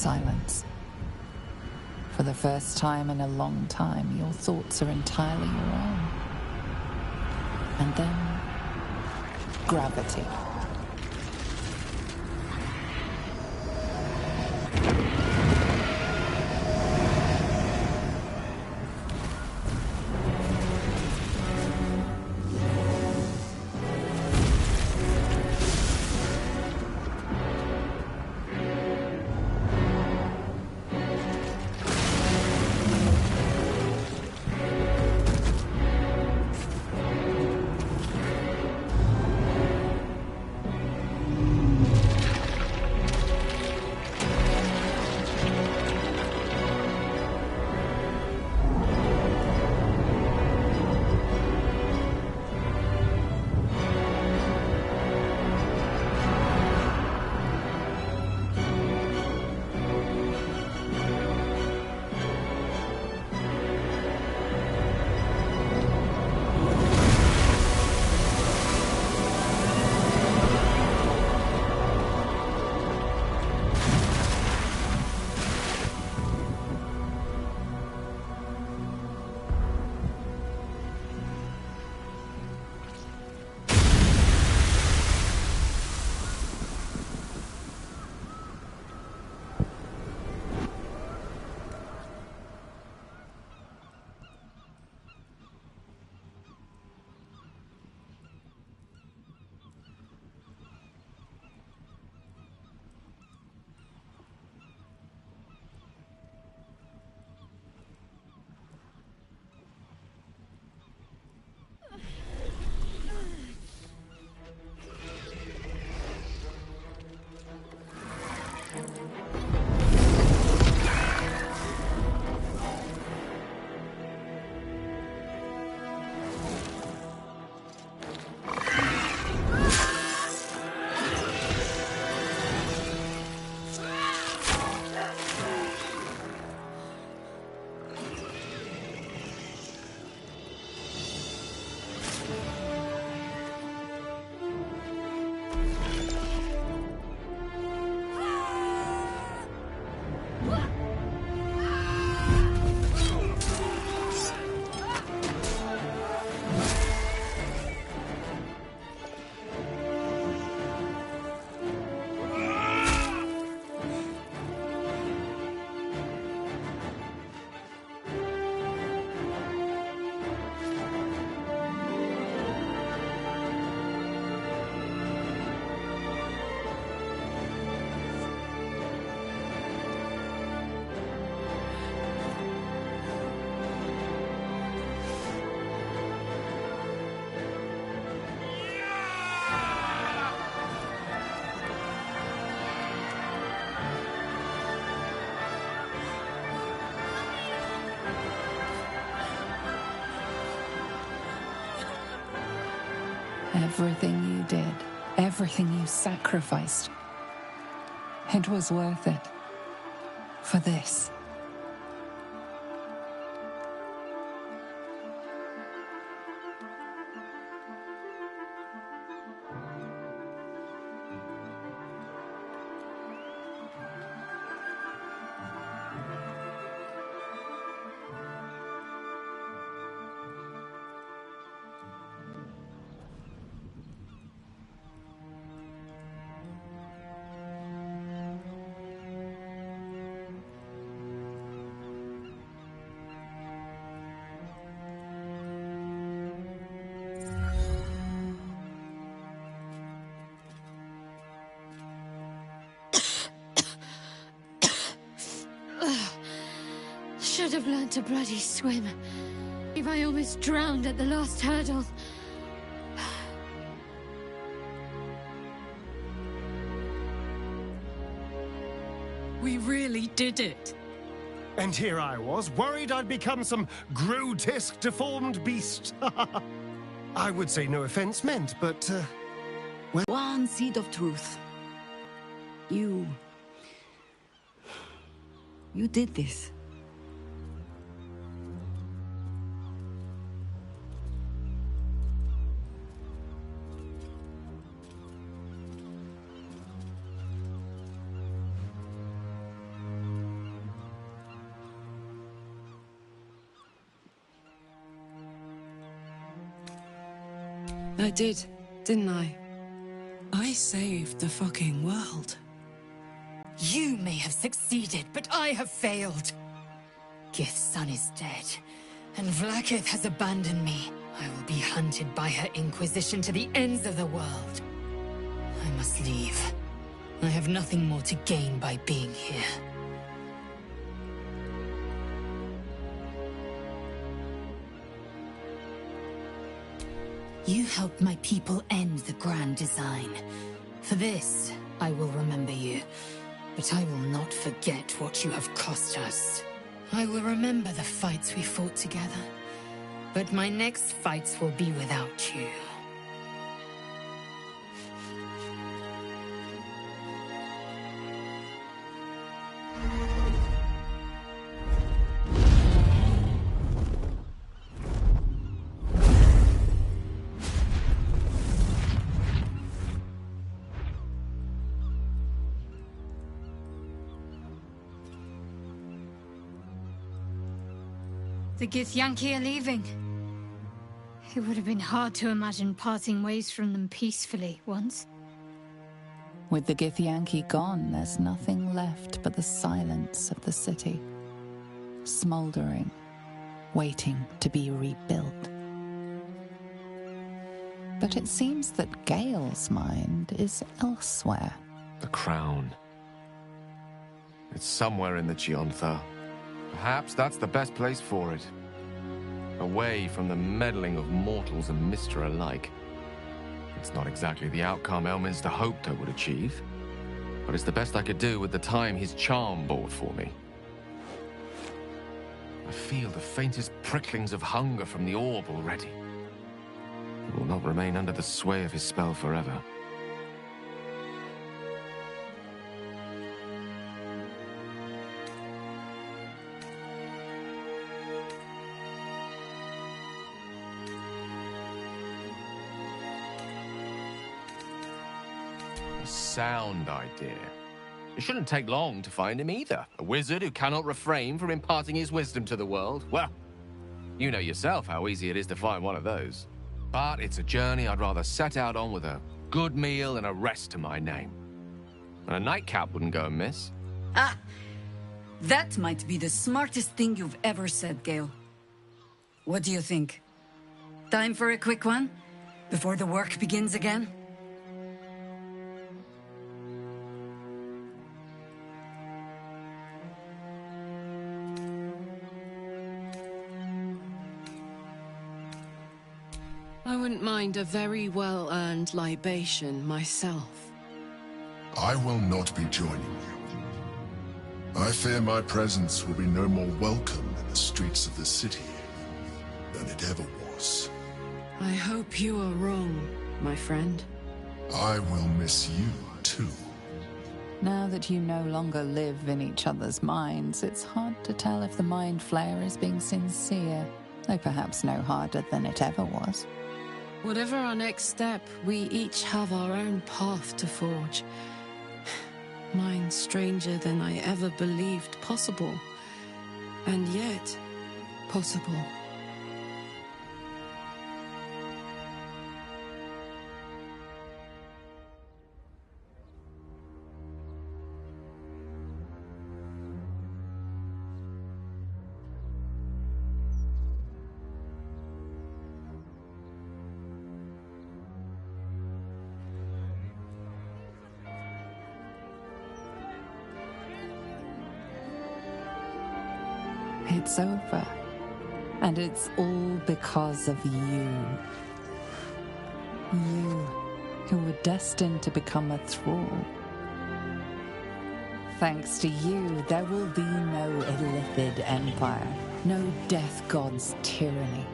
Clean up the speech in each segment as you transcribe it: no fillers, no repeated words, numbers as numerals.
Silence. For the first time in a long time, your thoughts are entirely your own. And then, gravity. Everything you did, everything you sacrificed, it was worth it. For this. Should have learned to bloody swim. If I almost drowned at the last hurdle. We really did it. And here I was, worried I'd become some grotesque, deformed beast. I would say no offense meant, but, well... One seed of truth. You did this. I did, didn't I? I saved the fucking world. You may have succeeded, but I have failed. Gith's son is dead, and Vlaakith has abandoned me. I will be hunted by her Inquisition to the ends of the world. I must leave. I have nothing more to gain by being here. You helped my people end the Grand Design. For this, I will remember you. But I will not forget what you have cost us. I will remember the fights we fought together. But my next fights will be without you. The Githyanki are leaving. It would have been hard to imagine parting ways from them peacefully once. With the Githyanki gone, there's nothing left but the silence of the city. Smouldering, waiting to be rebuilt. But it seems that Gale's mind is elsewhere. The crown. It's somewhere in the Giontha. Perhaps that's the best place for it. Away from the meddling of mortals and Mista alike. It's not exactly the outcome Elminster hoped I would achieve, but it's the best I could do with the time his charm bought for me. I feel the faintest pricklings of hunger from the orb already. It will not remain under the sway of his spell forever. Sound idea. It shouldn't take long to find him either. A wizard who cannot refrain from imparting his wisdom to the world. Well, you know yourself how easy it is to find one of those. But it's a journey I'd rather set out on with a good meal and a rest to my name. And a nightcap wouldn't go amiss. Ah! That might be the smartest thing you've ever said, Gale. What do you think? Time for a quick one? Before the work begins again? I wouldn't mind a very well-earned libation myself. I will not be joining you. I fear my presence will be no more welcome in the streets of the city than it ever was. I hope you are wrong, my friend. I will miss you, too. Now that you no longer live in each other's minds, it's hard to tell if the mind flare is being sincere, though perhaps no harder than it ever was. Whatever our next step, we each have our own path to forge. Mine stranger than I ever believed possible. And yet, possible. It's over. And it's all because of you. You, who were destined to become a thrall. Thanks to you, there will be no Illithid empire, no death god's tyranny.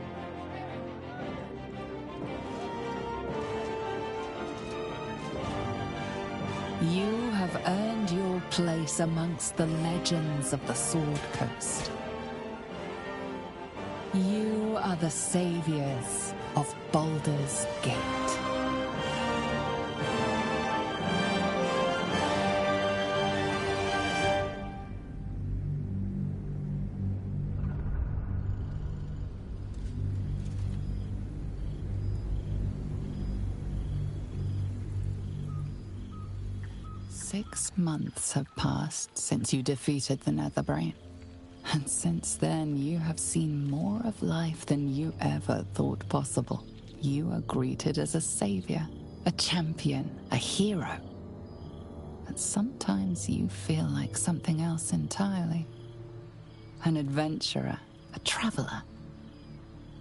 You have earned your place amongst the legends of the Sword Coast. You are the saviors of Baldur's Gate. 6 months have passed since you defeated the Netherbrain. And since then, you have seen more of life than you ever thought possible. You are greeted as a savior, a champion, a hero. But sometimes you feel like something else entirely. An adventurer, a traveler,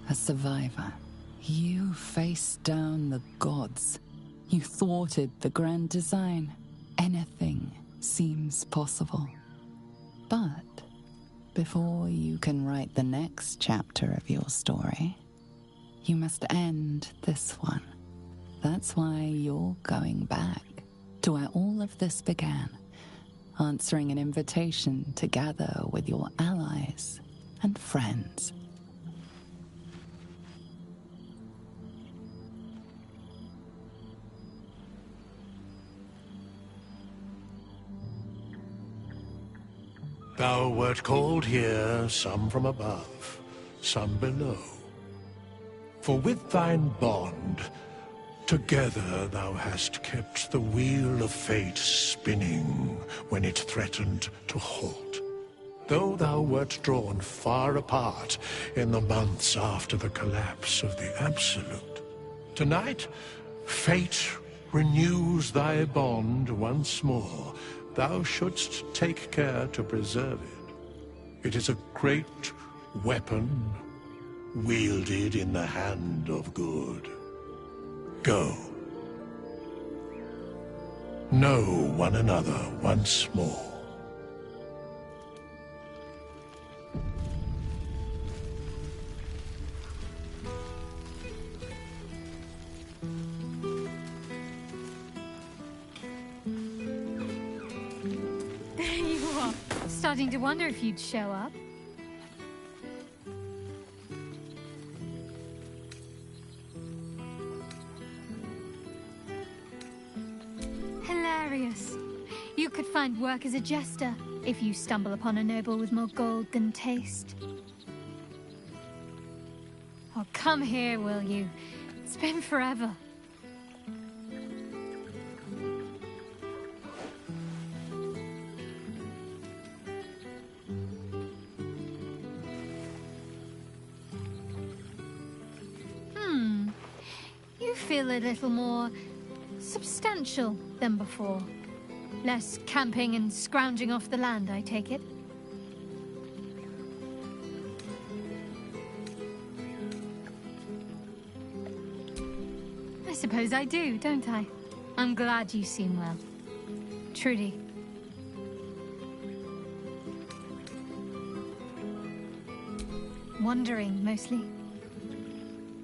a survivor. You faced down the gods. You thwarted the grand design. Anything seems possible. But before you can write the next chapter of your story, you must end this one. That's why you're going back to where all of this began, answering an invitation to gather with your allies and friends. Thou wert called here, some from above, some below. For with thine bond, together thou hast kept the wheel of fate spinning when it threatened to halt. Though thou wert drawn far apart in the months after the collapse of the Absolute, tonight, fate renews thy bond once more. Thou shouldst take care to preserve it. It is a great weapon wielded in the hand of good. Go. Know one another once more. Starting to wonder if you'd show up. Hilarious. You could find work as a jester if you stumble upon a noble with more gold than taste. Oh, come here, will you? It's been forever. Feel a little more substantial than before. Less camping and scrounging off the land, I take it. I suppose I do, don't I? I'm glad you seem well. Truly. Wandering, mostly.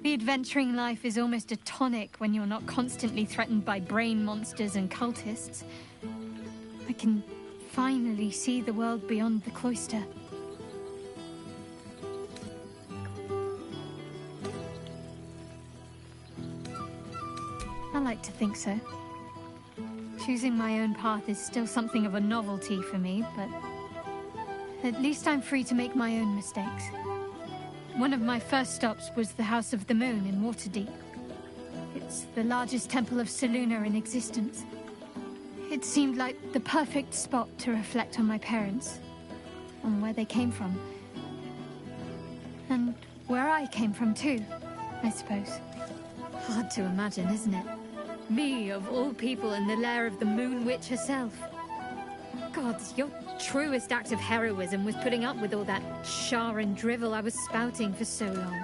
The adventuring life is almost a tonic when you're not constantly threatened by brain monsters and cultists. I can finally see the world beyond the cloister. I like to think so. Choosing my own path is still something of a novelty for me, but at least I'm free to make my own mistakes. One of my first stops was the House of the Moon in Waterdeep. It's the largest temple of Selûne in existence. It seemed like the perfect spot to reflect on my parents, on where they came from. And where I came from too, I suppose. Hard to imagine, isn't it? Me, of all people, in the lair of the Moon Witch herself. God, your truest act of heroism was putting up with all that char and drivel I was spouting for so long.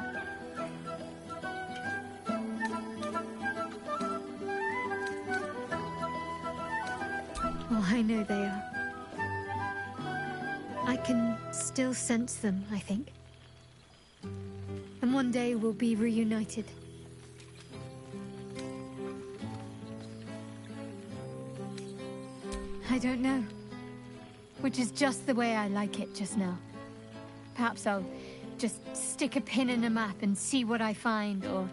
Oh, I know they are. I can still sense them, I think. And one day we'll be reunited. I don't know. Which is just the way I like it just now. Perhaps I'll just stick a pin in a map and see what I find, or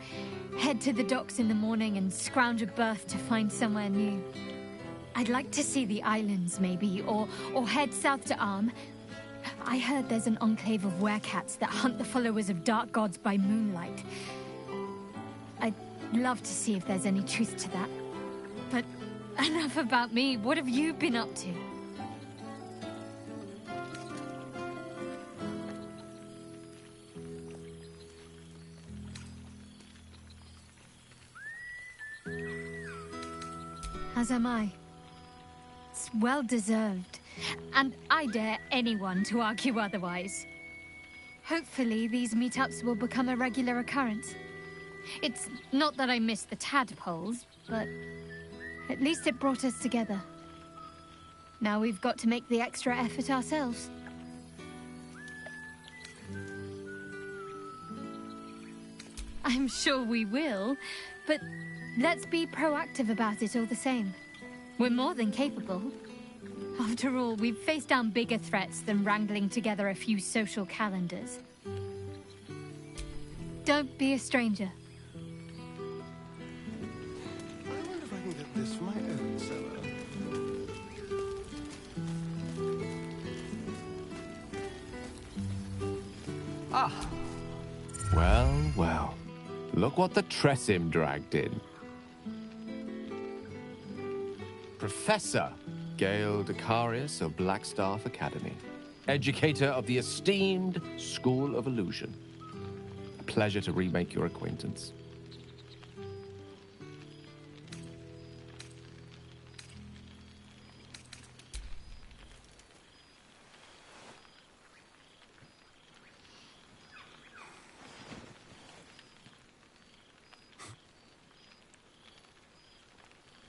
head to the docks in the morning and scrounge a berth to find somewhere new. I'd like to see the islands, maybe, or head south to Arm. I heard there's an enclave of werecats that hunt the followers of dark gods by moonlight. I'd love to see if there's any truth to that. But Enough about me. What have you been up to? As am I. It's well deserved, and I dare anyone to argue otherwise. Hopefully, these meetups will become a regular occurrence. It's not that I miss the tadpoles, but at least it brought us together. Now we've got to make the extra effort ourselves. I'm sure we will, but let's be proactive about it all the same. We're more than capable. After all, we've faced down bigger threats than wrangling together a few social calendars. Don't be a stranger. I wonder if I can get this for my own cellar. Ah. Well, well. Look what the Tressim dragged in. Professor Gale Decarius of Blackstaff Academy. Educator of the esteemed School of Illusion. A pleasure to remake your acquaintance.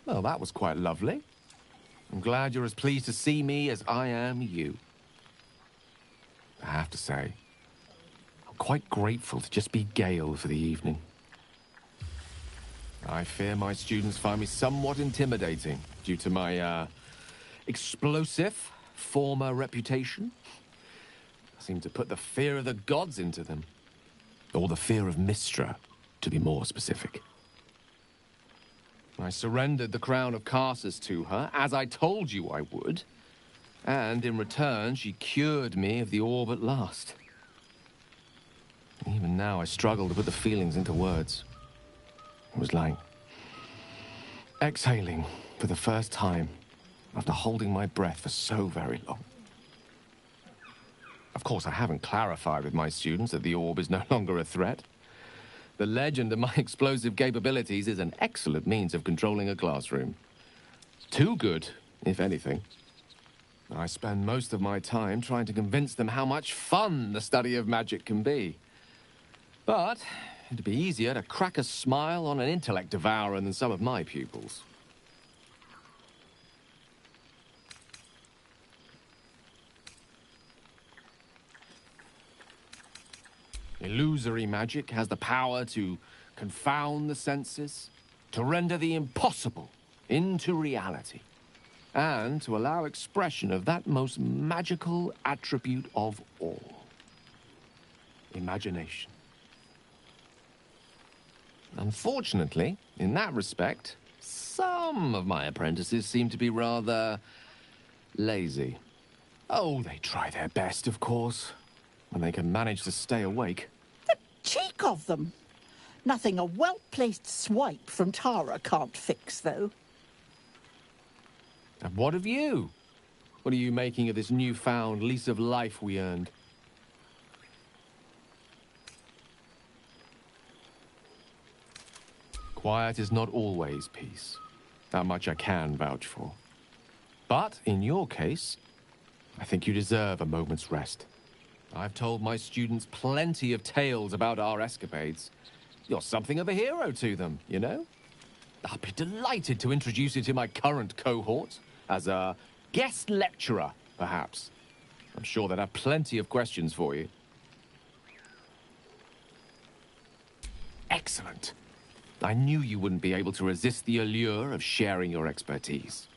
Well, that was quite lovely. I'm glad you're as pleased to see me as I am you. I have to say, I'm quite grateful to just be Gale for the evening. I fear my students find me somewhat intimidating due to my, explosive former reputation. I seem to put the fear of the gods into them. Or the fear of Mystra, to be more specific. I surrendered the crown of Carsus to her, as I told you I would. And in return, she cured me of the orb at last. Even now, I struggle to put the feelings into words. It was like exhaling for the first time after holding my breath for so very long. Of course, I haven't clarified with my students that the orb is no longer a threat. The legend of my explosive capabilities is an excellent means of controlling a classroom. Too good, if anything. I spend most of my time trying to convince them how much fun the study of magic can be. But it'd be easier to crack a smile on an intellect devourer than some of my pupils. Illusory magic has the power to confound the senses, to render the impossible into reality, and to allow expression of that most magical attribute of all: imagination. Unfortunately, in that respect, some of my apprentices seem to be rather lazy. Oh, they try their best, of course, when they can manage to stay awake. The cheek of them! Nothing a well-placed swipe from Tara can't fix, though. And what of you? What are you making of this newfound lease of life we earned? Quiet is not always peace. That much I can vouch for. But in your case, I think you deserve a moment's rest. I've told my students plenty of tales about our escapades. You're something of a hero to them, you know? I'll be delighted to introduce you to my current cohort as a guest lecturer, perhaps. I'm sure they'd have plenty of questions for you. Excellent. I knew you wouldn't be able to resist the allure of sharing your expertise.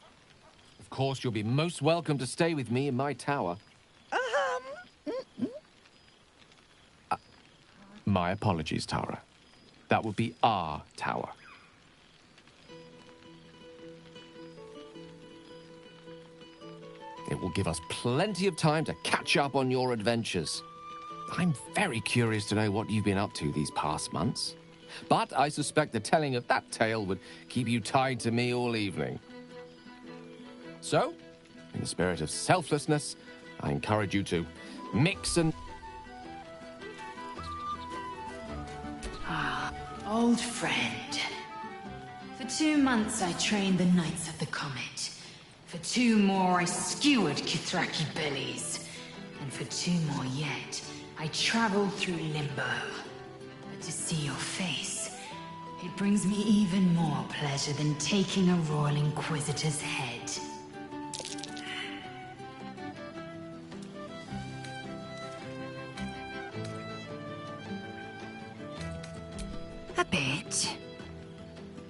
Of course, you'll be most welcome to stay with me in my tower. My apologies, Tara. That would be our tower. It will give us plenty of time to catch up on your adventures. I'm very curious to know what you've been up to these past months. But I suspect the telling of that tale would keep you tied to me all evening. So, in the spirit of selflessness, I encourage you to mix and... Old friend. For 2 months I trained the Knights of the Comet. For 2 more I skewered Kithraki bellies. And for 2 more yet, I traveled through Limbo. But to see your face, it brings me even more pleasure than taking a Royal Inquisitor's head. A bit.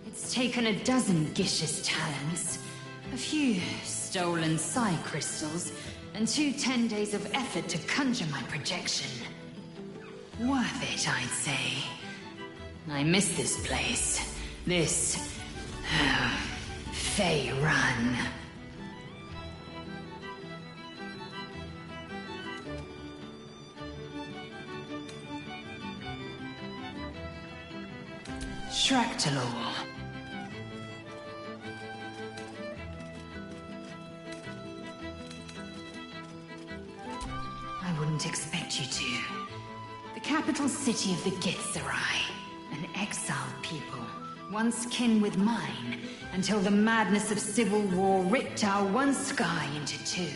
It's taken a dozen Gish's talents, a few stolen psi crystals, and 2 10 days of effort to conjure my projection. Worth it, I'd say. I miss this place. This... Fey Run. Shractalor. I wouldn't expect you to. The capital city of the Githzerai, an exiled people, once kin with mine, until the madness of civil war ripped our one sky into 2.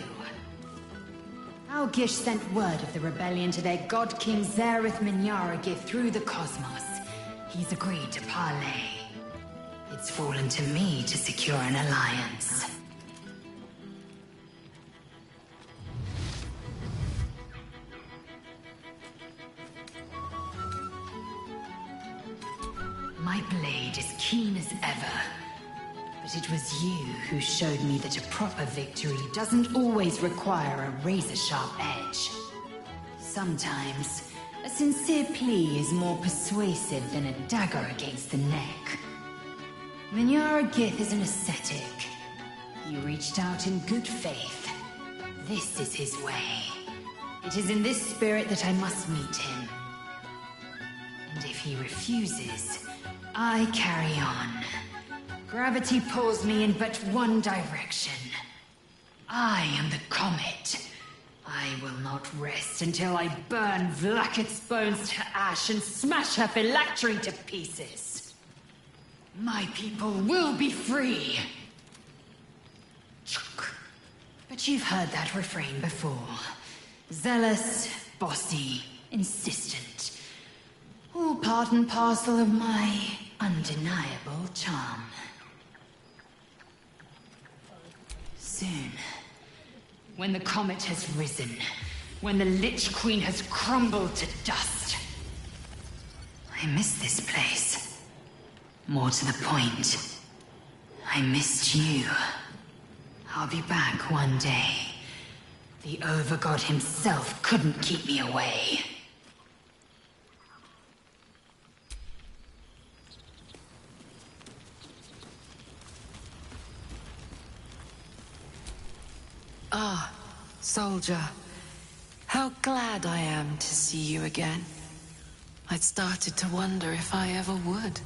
Our Gish sent word of the rebellion to their god king Zareth Minyaragith through the cosmos. He's agreed to parley. It's fallen to me to secure an alliance. My blade is keen as ever. But it was you who showed me that a proper victory doesn't always require a razor-sharp edge. Sometimes, a sincere plea is more persuasive than a dagger against the neck. Minyaragith is an ascetic. He reached out in good faith. This is his way. It is in this spirit that I must meet him. And if he refuses, I carry on. Gravity pulls me in but one direction. I am the comet. I will not rest until I burn Vlakith's bones to ash and smash her phylactery to pieces. My people will be free. But you've heard that refrain before. Zealous, bossy, insistent. All part and parcel of my undeniable charm. Soon, when the comet has risen, when the Lich Queen has crumbled to dust, I miss this place. More to the point, I missed you. I'll be back one day. The Overgod himself couldn't keep me away. Ah, soldier. How glad I am to see you again. I'd started to wonder if I ever would.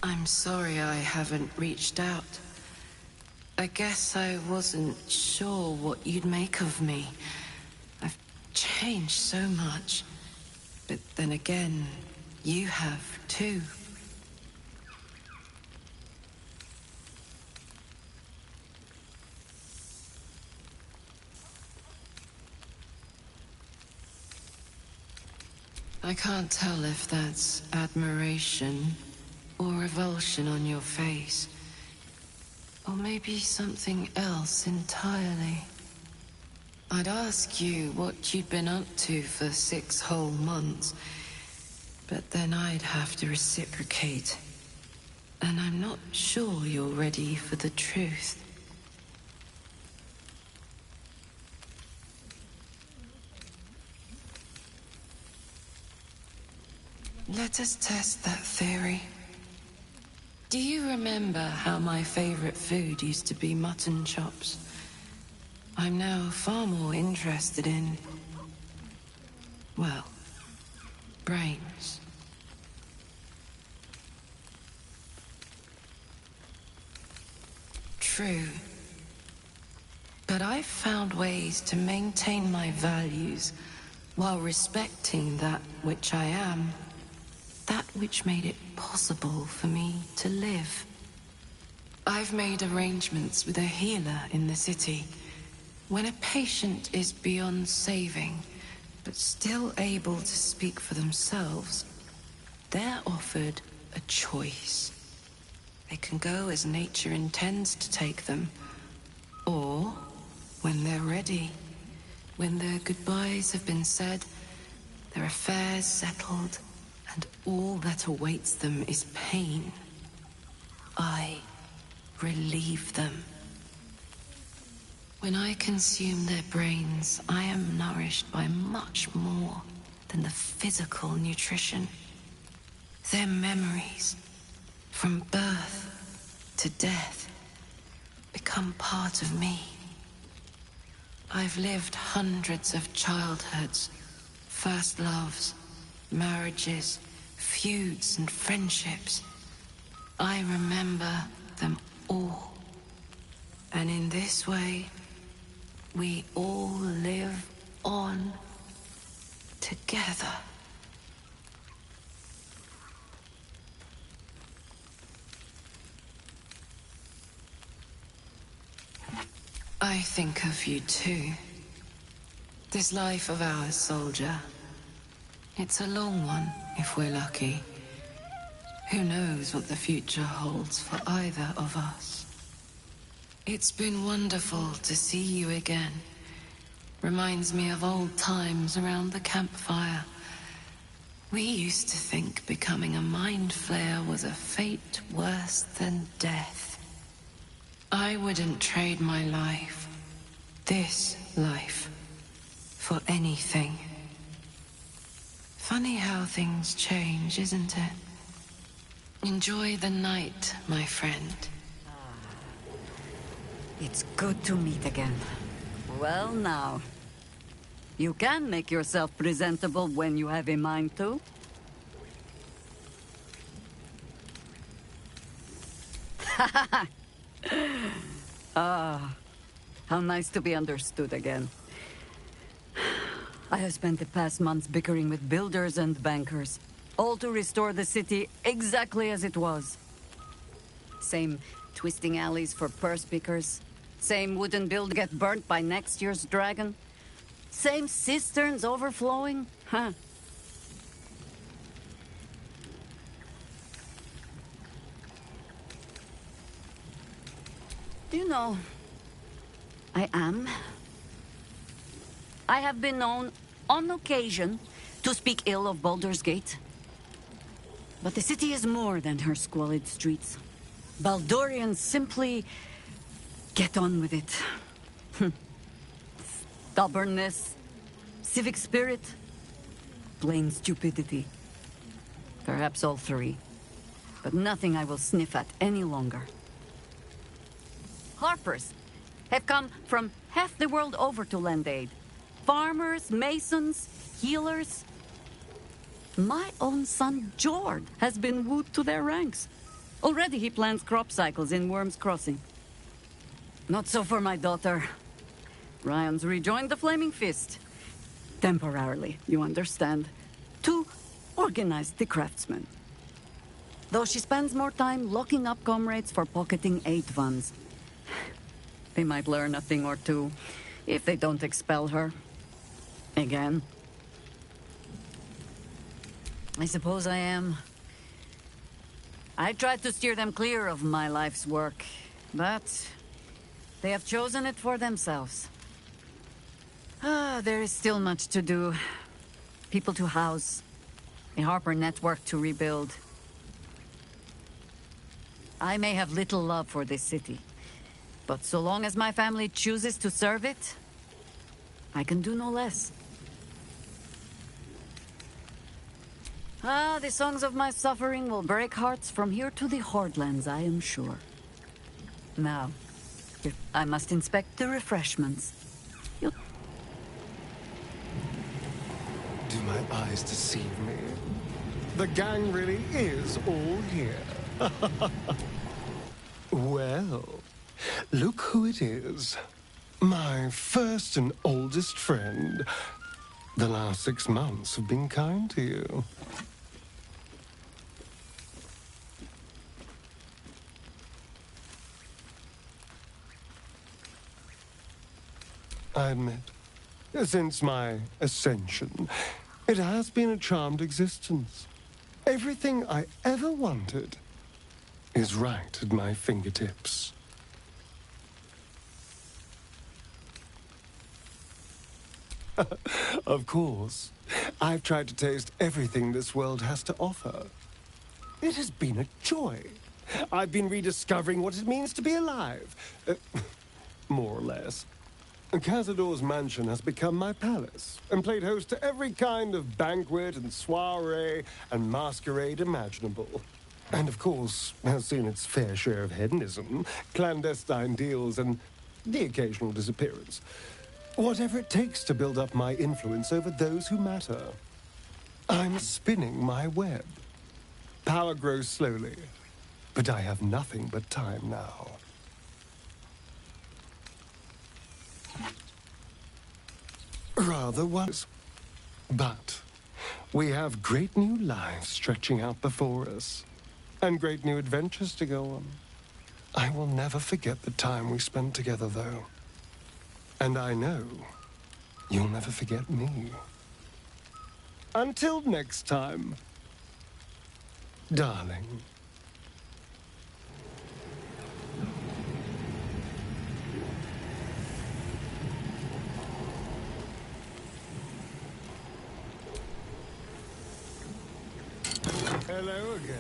I'm sorry I haven't reached out. I guess I wasn't sure what you'd make of me. I've changed so much. But then again, you have too. I can't tell if that's admiration or revulsion on your face. Or maybe something else entirely. I'd ask you what you'd been up to for 6 whole months, but then I'd have to reciprocate. And I'm not sure you're ready for the truth. Let us test that theory. Do you remember how my favorite food used to be mutton chops? I'm now far more interested in... well, brains. true. But I've found ways to maintain my values while respecting that which I am. That which made it possible for me to live. I've made arrangements with a healer in the city. When a patient is beyond saving, but still able to speak for themselves, they're offered a choice. They can go as nature intends to take them, or when they're ready, when their goodbyes have been said, their affairs settled, and all that awaits them is pain, I relieve them. When I consume their brains, I am nourished by much more than the physical nutrition. Their memories, from birth to death, become part of me. I've lived hundreds of childhoods, first loves, marriages, feuds, and friendships. I remember them all. And in this way, we all live on together. I think of you too. This life of ours, soldier. It's a long one, if we're lucky. Who knows what the future holds for either of us? It's been wonderful to see you again. Reminds me of old times around the campfire. We used to think becoming a mind flayer was a fate worse than death. I wouldn't trade my life, this life, for anything. Funny how things change, isn't it? Enjoy the night, my friend. It's good to meet again. Well now, you can make yourself presentable when you have a mind to. Ah, how nice to be understood again. I have spent the past months bickering with builders and bankers, all to restore the city exactly as it was. Same twisting alleys for purse pickers, same wooden build get burnt by next year's dragon, same cisterns overflowing, huh? You know, I have been known, on occasion, to speak ill of Baldur's Gate. But the city is more than her squalid streets. Baldurians simply get on with it. Stubbornness, civic spirit, plain stupidity. Perhaps all three. But nothing I will sniff at any longer. Harpers have come from half the world over to lend aid. Farmers, masons, healers. My own son, Jord, has been wooed to their ranks. Already he plans crop cycles in Worm's Crossing. Not so for my daughter. Ryan's rejoined the Flaming Fist. Temporarily, you understand. To organize the craftsmen. Though she spends more time locking up comrades for pocketing aid funds. They might learn a thing or two, if they don't expel her. Again. I suppose I am. I tried to steer them clear of my life's work, but they have chosen it for themselves. There is still much to do. People to house, a Harper network to rebuild. I may have little love for this city, but so long as my family chooses to serve it, I can do no less. The songs of my suffering will break hearts from here to the Hordelands, I am sure. Now, I must inspect the refreshments. Do my eyes deceive me? The gang really is all here. Well, Look who it is. My first and oldest friend. The last 6 months have been kind to you. I admit, since my ascension, it has been a charmed existence. Everything I ever wanted is right at my fingertips. Of course, I've tried to taste everything this world has to offer. It has been a joy. I've been rediscovering what it means to be alive. More or less. Cazador's mansion has become my palace, and played host to every kind of banquet and soiree and masquerade imaginable. And of course, has seen its fair share of hedonism, clandestine deals, and the occasional disappearance. Whatever it takes to build up my influence over those who matter. I'm spinning my web. Power grows slowly, but I have nothing but time now. Rather once. But we have great new lives stretching out before us, and great new adventures to go on. I will never forget the time we spent together, though. And I know you'll never forget me. Until next time, darling. Hello again.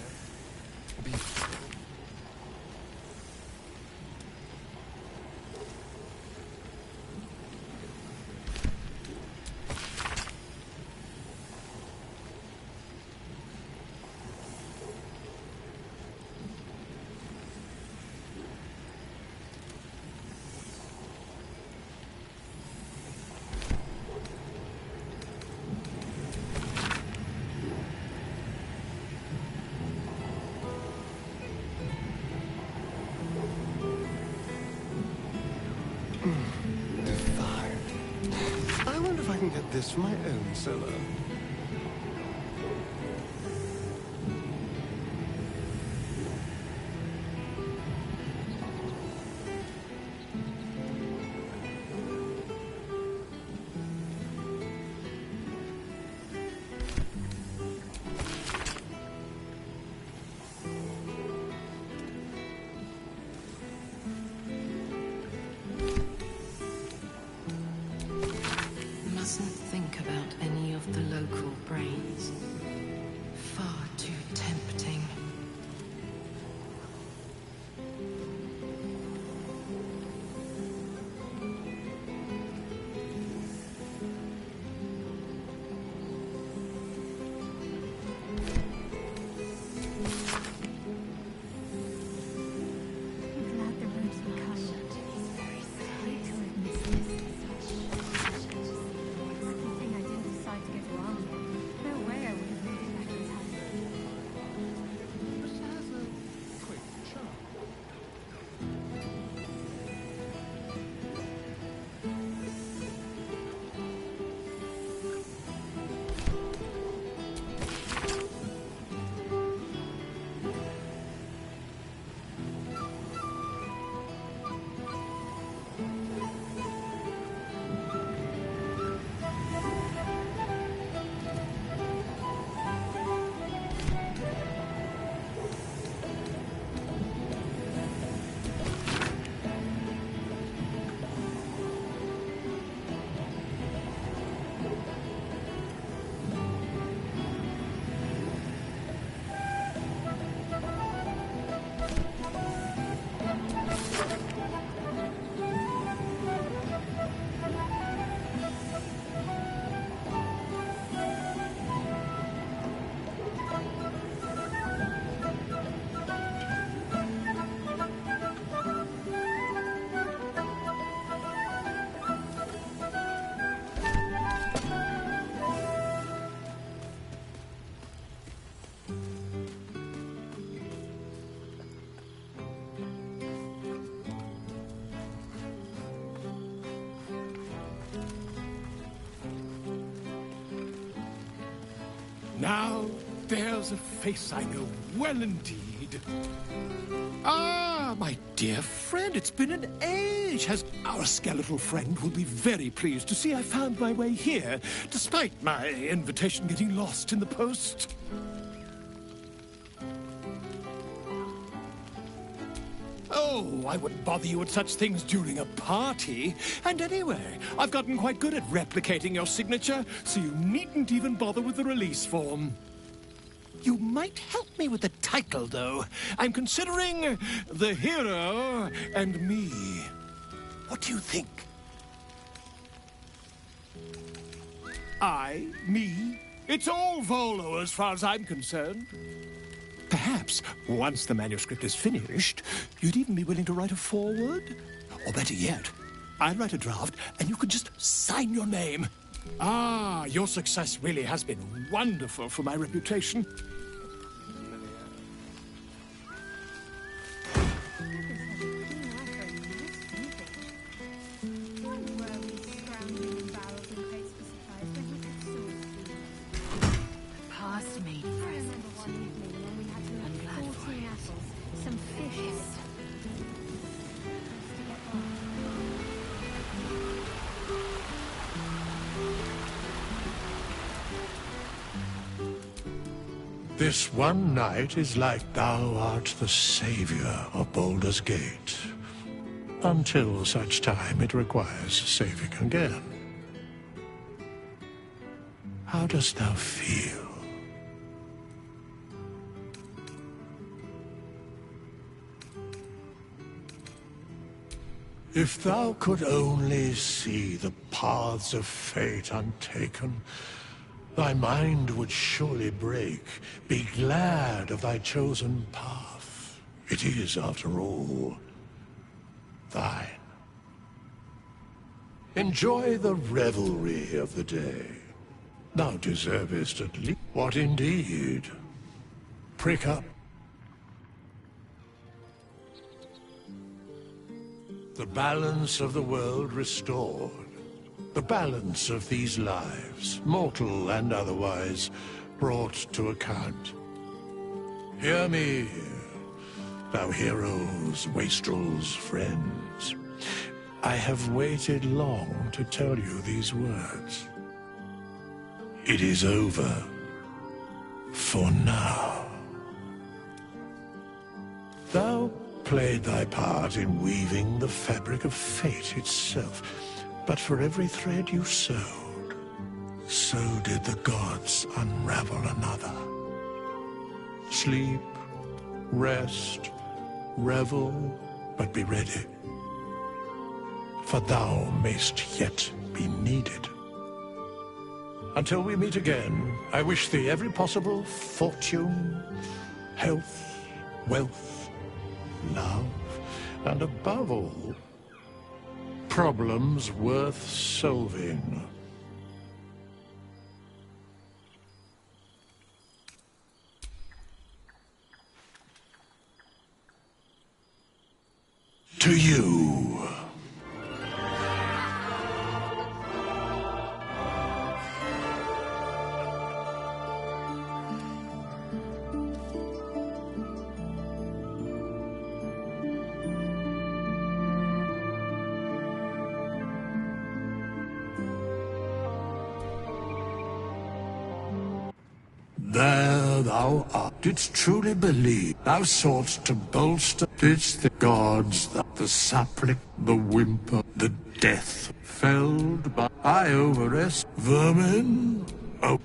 Get this for my own cellar. Think about any of the local Now, there's a face I know well indeed. Ah, my dear friend, it's been an age. Our skeletal friend will be very pleased to see I found my way here, despite my invitation getting lost in the post. Oh, I wouldn't bother you with such things during a party. And anyway, I've gotten quite good at replicating your signature, so you needn't even bother with the release form. You might help me with the title, though. I'm considering The Hero and Me. What do you think? I, me, it's all Volo as far as I'm concerned. Perhaps, once the manuscript is finished, you'd even be willing to write a foreword? Or better yet, I'll write a draft and you could just sign your name. Ah, your success really has been wonderful for my reputation. This one night is like thou art the savior of Baldur's Gate, until such time it requires saving again. How dost thou feel? If thou could only see the paths of fate untaken, thy mind would surely break. Be glad of thy chosen path. It is, after all, thine. Enjoy the revelry of the day. Thou deservest at least. What indeed? Prick up. The balance of the world restored. The balance of these lives, mortal and otherwise, brought to account. Hear me, thou heroes, wastrels, friends. I have waited long to tell you these words. It is over, for now. Thou played thy part in weaving the fabric of fate itself. But for every thread you sewed, so did the gods unravel another. Sleep, rest, revel, but be ready. For thou mayst yet be needed. Until we meet again, I wish thee every possible fortune, health, wealth, love, and above all, problems worth solving. To you. There thou art, didst truly believe, thou soughtst to bolster, didst the gods, the sapling, the whimper, the death, felled by I overest vermin, oh,